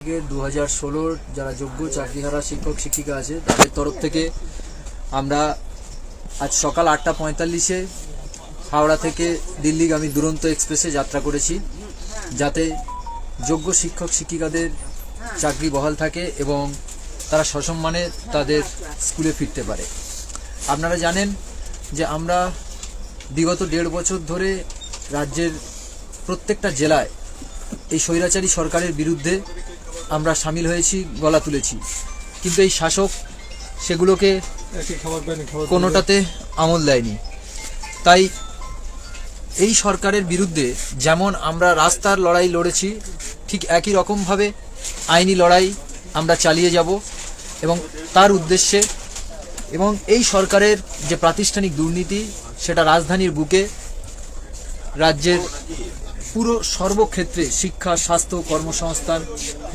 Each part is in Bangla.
2016 যারা যোগ্য চাকরিহারা শিক্ষক শিক্ষিকা আছে তাদের তরফ থেকে আমরা আজ সকাল 8:45-এ হাওড়া থেকে দিল্লিগামী দুরন্ত এক্সপ্রেসে যাত্রা করেছি, যাতে যোগ্য শিক্ষক শিক্ষিকাদের চাকরি বহাল থাকে এবং তারা সসম্মানে তাদের স্কুলে ফিরতে পারে। আপনারা জানেন যে আমরা বিগত 1.5 বছর ধরে রাজ্যের প্রত্যেকটা জেলায় এই স্বৈরাচারী সরকারের বিরুদ্ধে আমরা সামিল হয়েছি, গলা তুলেছি, কিন্তু এই শাসক সেগুলোকে কোনোটাতে আমল দেয়নি। তাই এই সরকারের বিরুদ্ধে যেমন আমরা রাস্তার লড়াই লড়েছি, ঠিক একই রকমভাবে আইনি লড়াই আমরা চালিয়ে যাব এবং তার উদ্দেশ্যে এবং এই সরকারের যে প্রাতিষ্ঠানিক দুর্নীতি সেটা রাজধানীর বুকে রাজ্যের পুরো সর্বক্ষেত্রে শিক্ষা, স্বাস্থ্য, কর্মসংস্থান,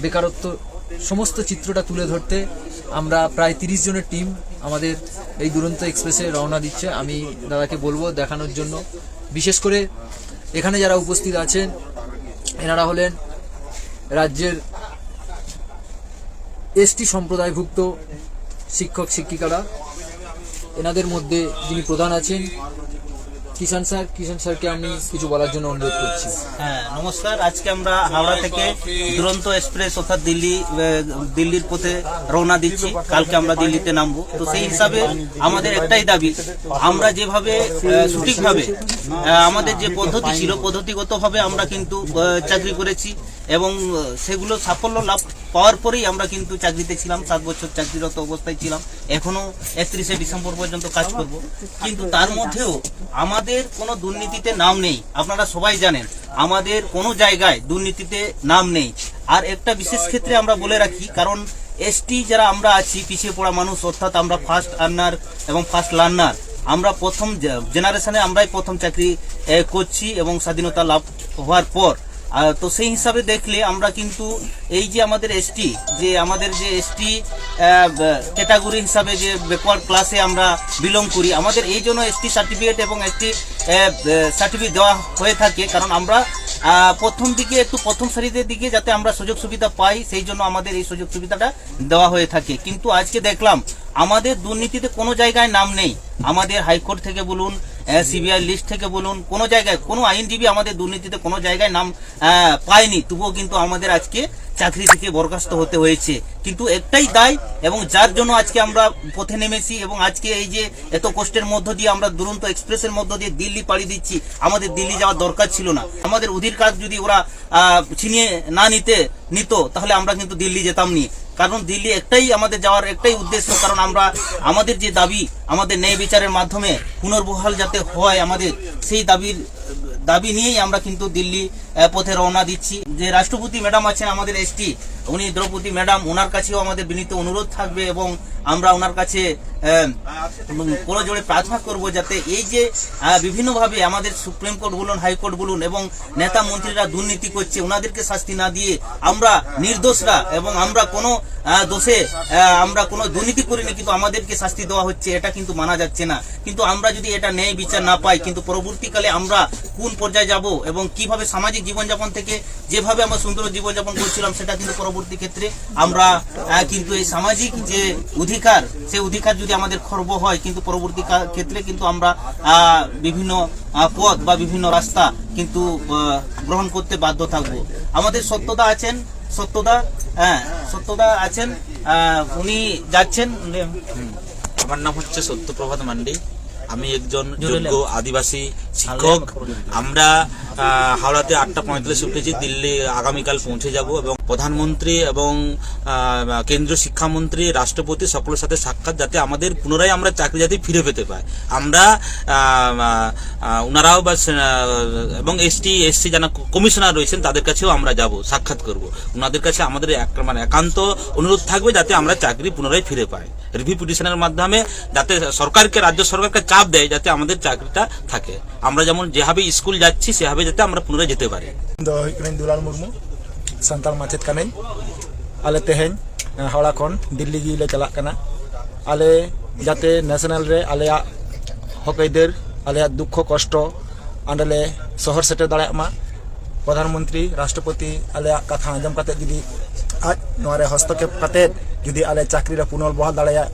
বেকারত্ব সমস্ত চিত্রটা তুলে ধরতে আমরা প্রায় 30 জনের টিম আমাদের এই দুরন্ত এক্সপ্রেসে রওনা দিচ্ছে। আমি দাদাকে বলবো দেখানোর জন্য। বিশেষ করে এখানে যারা উপস্থিত আছেন এনারা হলেন রাজ্যের এসটি সম্প্রদায়ভুক্ত শিক্ষক শিক্ষিকারা। এনাদের মধ্যে যিনি প্রধান আছেন কিষাণ স্যারকে আমি কিছু বলার জন্য অনুরোধ করছি। হ্যাঁ, নমস্কার। আজকে আমরা হাওড়া থেকে দুরন্ত এক্সপ্রেস অর্থাৎ দিল্লির পথে রওনা দিচ্ছি। কালকে আমরা দিল্লিতে নামবো। তো সেই হিসাবে আমাদের একটাই দাবি, আমরা যেভাবে সঠিকভাবে আমাদের যে পদ্ধতি ছিল, পদ্ধতিগতভাবে আমরা কিন্তু চাকরি করেছি এবং সেগুলো সাফল্য লাভ পাওয়ার পরেই আমরা কিন্তু চাকরিতে ছিলাম। 7 বছর চাকরিরত অবস্থায় ছিলাম, এখনো 31শে ডিসেম্বর পর্যন্ত কাজ করব। কিন্তু তার মধ্যেও আমাদের কোনো দুর্নীতিতে নাম নেই। আপনারা সবাই জানেন আমাদের কোনো জায়গায় দুর্নীতিতে নাম নেই। আর একটা বিশেষ ক্ষেত্রে আমরা বলে রাখি, কারণ এসটি যারা আমরা আছি, পিছিয়ে পড়া মানুষ, অর্থাৎ আমরা ফার্স্ট আর্নার এবং ফার্স্ট লার্নার, আমরা প্রথম জেনারেশনে আমরাই প্রথম চাকরি করছি এবং স্বাধীনতা লাভ হওয়ার পর। তো সেই হিসাবে দেখলে আমরা কিন্তু এই যে আমাদের এসটি ক্যাটাগরি হিসাবে যে ব্যাকওয়ার্ড ক্লাসে আমরা বিলং করি, আমাদের এই জন্য এসটি সার্টিফিকেট এবং এসটি সার্টিফিকেট দেওয়া হয়ে থাকে, কারণ আমরা প্রথম দিকে একটু প্রথম সারিদের দিকে যাতে আমরা সুযোগ সুবিধা পাই, সেই জন্য আমাদের এই সুযোগ সুবিধাটা দেওয়া হয়ে থাকে। কিন্তু আজকে দেখলাম আমাদের দুর্নীতিতে কোনো জায়গায় নাম নেই। আমাদের হাইকোর্ট থেকে বলুন, সিবিআই লিস্ট থেকে বলুন, কোনো জায়গায় কোনো আইনজীবী আমাদের দুর্নীতিতে কোনো জায়গায় নাম পায়নি। তবুও কিন্তু আমাদের আজকে চাকরি থেকে বরখাস্ত হতে হয়েছে। কিন্তু একটাই দায়, এবং যার জন্য আজকে আমরা পথে নেমেছি এবং আজকে এই যে এত কষ্টের মধ্য দিয়ে আমরা দুরন্ত এক্সপ্রেসের মধ্য দিয়ে দিল্লি পাড়ি দিচ্ছি। আমাদের দিল্লি যাওয়ার দরকার ছিল না। আমাদের অধিকার যদি ওরা ছিনিয়ে না নিত তাহলে আমরা কিন্তু দিল্লি যেতাম নি। কারণ দিল্লি একটাই আমাদের যাওয়ার একটাই উদ্দেশ্য, কারণ আমরা আমাদের যে দাবি, আমাদের ন্যায় বিচারের মাধ্যমে পুনর্বহাল যাতে হয়, আমাদের সেই দাবি নিয়েই আমরা কিন্তু দিল্লি পথে রওনা দিচ্ছি। যে রাষ্ট্রপতি ম্যাডাম আছেন আমাদের এসটি, উনি দ্রৌপদী ম্যাডাম, ওনার কাছেও আমাদের বিনীত অনুরোধ থাকবে এবং আমরা ওনার কাছে কোনো জোরে প্রার্থনা করব যাতে এই যে বিভিন্নভাবে আমাদের সুপ্রিম কোর্ট বলুন, হাইকোর্ট বলুন এবং নেতা মন্ত্রীরা দুর্নীতি করছে, ওনাদেরকে শাস্তি না দিয়ে আমরা নির্দোষরা এবং আমরা কোনো দোষে আমরা কোনো দুর্নীতি করিনি কিন্তু আমাদেরকে শাস্তি দেওয়া হচ্ছে, এটা কিন্তু মানা যাচ্ছে না। কিন্তু আমরা যদি এটা ন্যায় বিচার না পাই, কিন্তু পরবর্তীকালে আমরা কোন পর্যায়ে যাব এবং কিভাবে সামাজিক জীবনযাপন থেকে যেভাবে আমরা সুন্দর জীবনযাপন করছিলাম, সেটা কিন্তু পরবর্তী ক্ষেত্রে আমরা কিন্তু এই সামাজিক যে অধিকার, সেই অধিকার যদি আমাদের খর্ব হয়, কিন্তু পরবর্তী ক্ষেত্রে কিন্তু আমরা বিভিন্ন পথ বা বিভিন্ন রাস্তা কিন্তু গ্রহণ করতে বাধ্য থাকবো। আমাদের সত্যদা আছেন, উনি যাচ্ছেন। আমার নাম হচ্ছে সত্যপ্রভাত মান্ডি, আমি একজন যোগ্য আদিবাসী শিক্ষক। আমরা হাওড়াতে 8:45 উঠেছি, দিল্লি আগামীকাল পৌঁছে যাব এবং প্রধানমন্ত্রী এবং কেন্দ্রীয় শিক্ষামন্ত্রী, রাষ্ট্রপতি সকলের সাথে সাক্ষাৎ, যাতে আমাদের পুনরায় আমরা চাকরি যাতে ফিরে পেতে পাই। আমরা ওনারাও এবং এসসি যারা কমিশনার রয়েছেন তাদের কাছেও আমরা যাব, সাক্ষাৎ করব। ওনাদের কাছে আমাদের একান্ত অনুরোধ থাকবে যাতে আমরা চাকরি পুনরায় ফিরে পাই, রিভিউ পিটিশনের মাধ্যমে যাতে সরকারকে, রাজ্য সরকারকে চাপ দেয় যাতে আমাদের চাকরিটা থাকে। আমরা যেমন যেভাবে স্কুল যাচ্ছি সেভাবে যাতে আমরা পুনরায় যেতে পারি। দুলাল মুর্মু, সান্তাল মাচেদ কানাই। আলে তেহেñ হাওড়া খন দিল্লি গিয়ে চালাক কানা। আলে যাতে ন্যাশনাল রে আলেয়াগ হক আইদার, আলেয়াগ দুঃখ কষ্ট आंडले शहर सेटे दाड़ा प्रधानमंत्री राष्ट्रपति आले कथा आजम जुदी ᱟᱡ ᱱᱚᱣᱟ ᱨᱮ ᱦᱚᱥᱛᱚᱠᱮᱯ ᱠᱟᱛᱮᱫ ᱡᱩᱫᱤ ᱟᱞᱮ ᱪᱟᱠᱨᱤ ᱨᱮ ᱯᱩᱱᱚᱨ ᱵᱚᱦᱟᱞ ᱫᱟᱲᱮᱭᱟᱜ